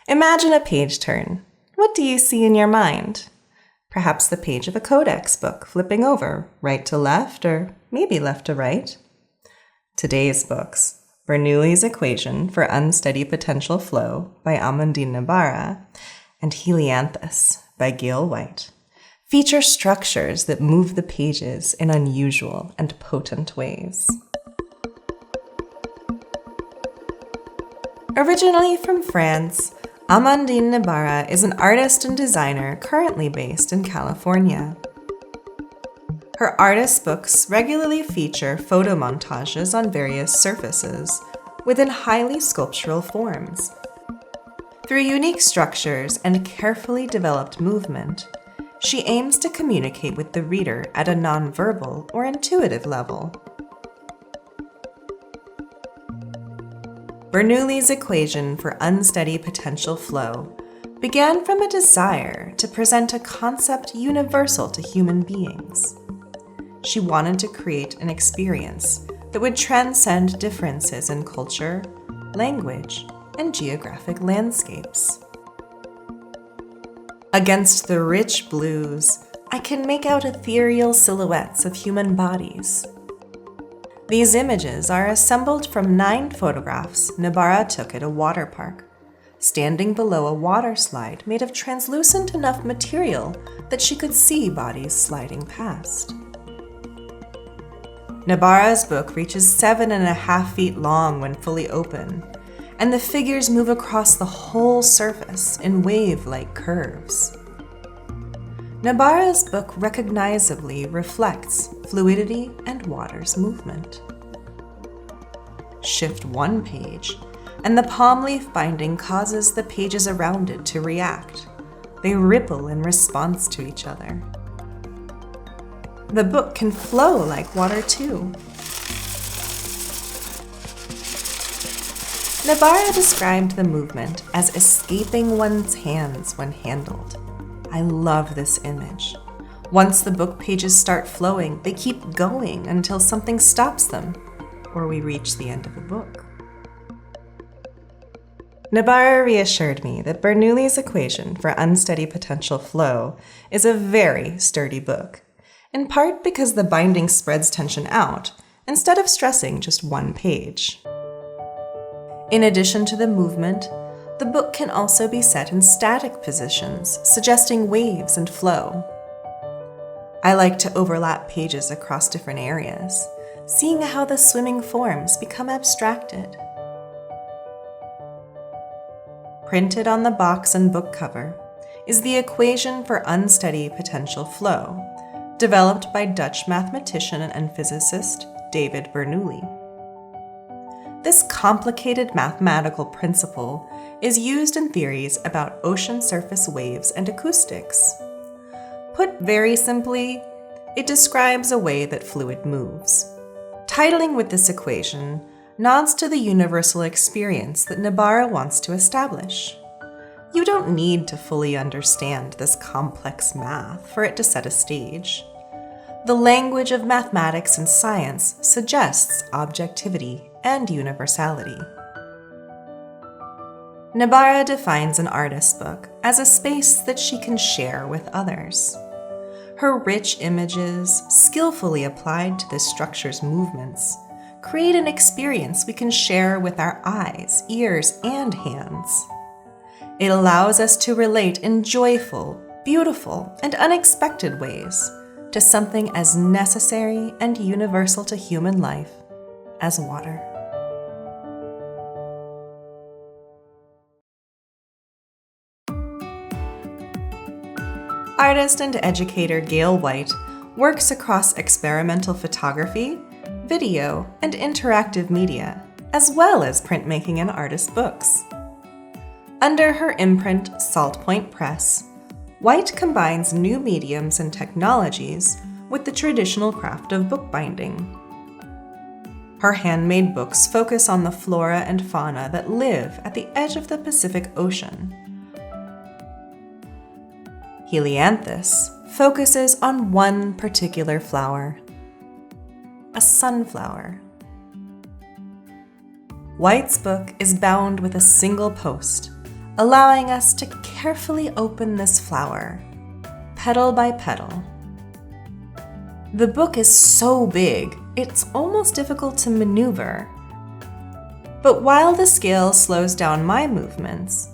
Imagine a page turn. What do you see in your mind? Perhaps the page of a codex book flipping over, right to left, or maybe left to right. Today's books, Bernoulli's Equation for Unsteady Potential Flow by Amandine Nabarra and Helianthus by Gail Wight, feature structures that move the pages in unusual and potent ways. Originally from France, Amandine Nabarra is an artist and designer currently based in California. Her artist books regularly feature photo montages on various surfaces within highly sculptural forms. Through unique structures and carefully developed movement, she aims to communicate with the reader at a nonverbal or intuitive level. Bernoulli's Equation for Unsteady Potential Flow began from a desire to present a concept universal to human beings. She wanted to create an experience that would transcend differences in culture, language, and geographic landscapes. Against the rich blues, I can make out ethereal silhouettes of human bodies. These images are assembled from 9 photographs Nabarra took at a water park, standing below a water slide made of translucent enough material that she could see bodies sliding past. Nabarra's book reaches 7.5 feet long when fully open, and the figures move across the whole surface in wave-like curves. Nabarra's book recognizably reflects fluidity and water's movement. Shift one page, and the palm leaf binding causes the pages around it to react. They ripple in response to each other. The book can flow like water too. Nabarra described the movement as escaping one's hands when handled. I love this image. Once the book pages start flowing, they keep going until something stops them, or we reach the end of the book. Nabarra reassured me that Bernoulli's Equation for Unsteady Potential Flow is a very sturdy book, in part because the binding spreads tension out instead of stressing just one page. In addition to the movement, the book can also be set in static positions, suggesting waves and flow. I like to overlap pages across different areas, seeing how the swimming forms become abstracted. Printed on the box and book cover is the Equation for Unsteady Potential Flow, developed by Dutch mathematician and physicist David Bernoulli. This complicated mathematical principle is used in theories about ocean surface waves and acoustics. Put very simply, it describes a way that fluid moves. Titling with this equation nods to the universal experience that Nabarra wants to establish. You don't need to fully understand this complex math for it to set a stage. The language of mathematics and science suggests objectivity and universality. Nabarra defines an artist's book as a space that she can share with others. Her rich images, skillfully applied to the structure's movements, create an experience we can share with our eyes, ears, and hands. It allows us to relate in joyful, beautiful, and unexpected ways to something as necessary and universal to human life as water. Artist and educator Gail Wight works across experimental photography, video, and interactive media, as well as printmaking and artist books. Under her imprint, Salt Point Press, Wight combines new mediums and technologies with the traditional craft of bookbinding. Her handmade books focus on the flora and fauna that live at the edge of the Pacific Ocean. Helianthus focuses on one particular flower, a sunflower. Wight's book is bound with a single post, allowing us to carefully open this flower, petal by petal. The book is so big, it's almost difficult to maneuver. But while the scale slows down my movements,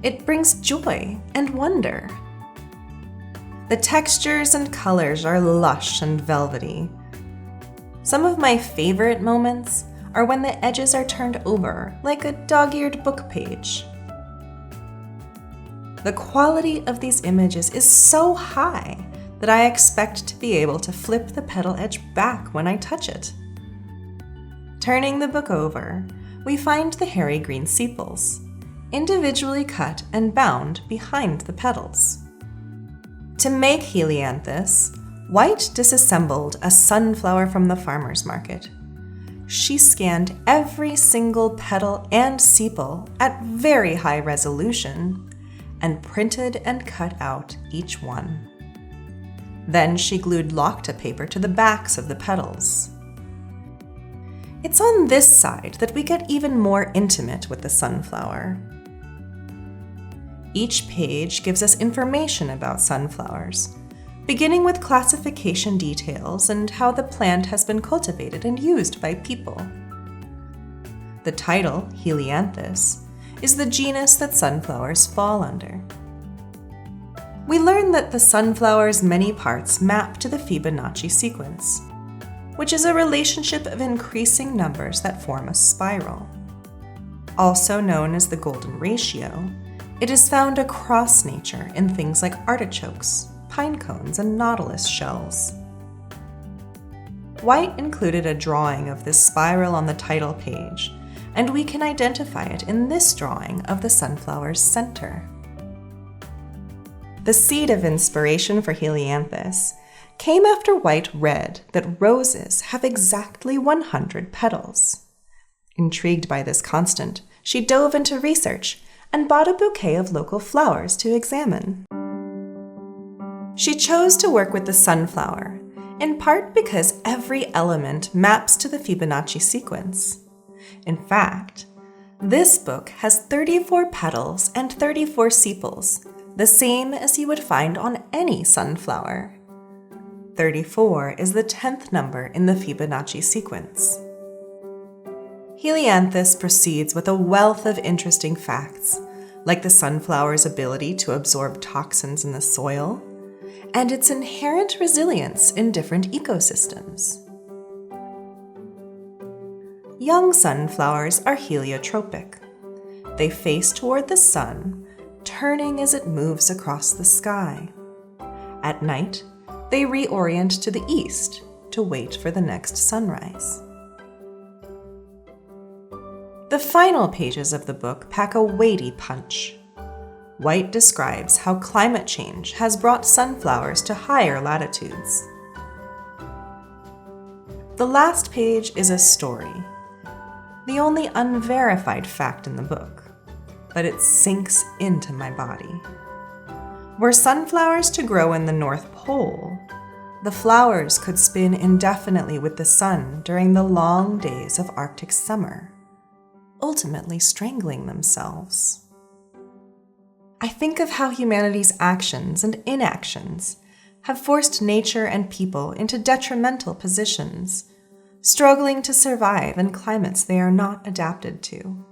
it brings joy and wonder. The textures and colors are lush and velvety. Some of my favorite moments are when the edges are turned over like a dog-eared book page. The quality of these images is so high that I expect to be able to flip the petal edge back when I touch it. Turning the book over, we find the hairy green sepals, individually cut and bound behind the petals. To make Helianthus, Wight disassembled a sunflower from the farmer's market. She scanned every single petal and sepal at very high resolution and printed and cut out each one. Then she glued Locta paper to the backs of the petals. It's on this side that we get even more intimate with the sunflower. Each page gives us information about sunflowers, beginning with classification details and how the plant has been cultivated and used by people. The title, Helianthus, is the genus that sunflowers fall under. We learn that the sunflower's many parts map to the Fibonacci sequence, which is a relationship of increasing numbers that form a spiral. Also known as the golden ratio, it is found across nature in things like artichokes, pine cones, and nautilus shells. Wight included a drawing of this spiral on the title page, and we can identify it in this drawing of the sunflower's center. The seed of inspiration for Helianthus came after Wight read that roses have exactly 100 petals. Intrigued by this constant, she dove into research and bought a bouquet of local flowers to examine. She chose to work with the sunflower, in part because every element maps to the Fibonacci sequence. In fact, this book has 34 petals and 34 sepals, the same as you would find on any sunflower. 34 is the 10th number in the Fibonacci sequence. Helianthus proceeds with a wealth of interesting facts, like the sunflower's ability to absorb toxins in the soil, and its inherent resilience in different ecosystems. Young sunflowers are heliotropic. They face toward the sun, turning as it moves across the sky. At night, they reorient to the east to wait for the next sunrise. The final pages of the book pack a weighty punch. Wight describes how climate change has brought sunflowers to higher latitudes. The last page is a story, the only unverified fact in the book, but it sinks into my body. Were sunflowers to grow in the North Pole, the flowers could spin indefinitely with the sun during the long days of Arctic summer, ultimately strangling themselves. I think of how humanity's actions and inactions have forced nature and people into detrimental positions, struggling to survive in climates they are not adapted to.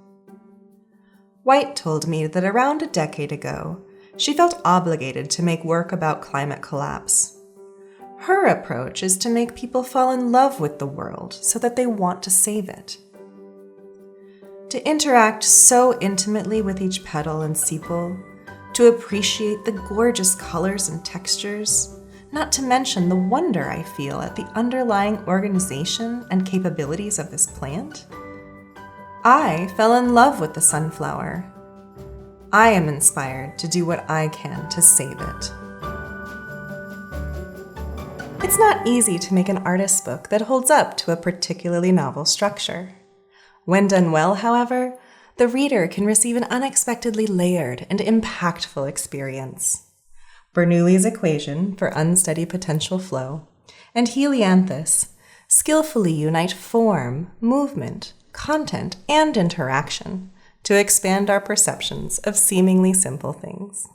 Wight told me that around a decade ago, she felt obligated to make work about climate collapse. Her approach is to make people fall in love with the world so that they want to save it. To interact so intimately with each petal and sepal, to appreciate the gorgeous colors and textures, not to mention the wonder I feel at the underlying organization and capabilities of this plant. I fell in love with the sunflower. I am inspired to do what I can to save it. It's not easy to make an artist's book that holds up to a particularly novel structure. When done well, however, the reader can receive an unexpectedly layered and impactful experience. Bernoulli's equation for unsteady potential flow and Helianthus skillfully unite form, movement, content, and interaction to expand our perceptions of seemingly simple things.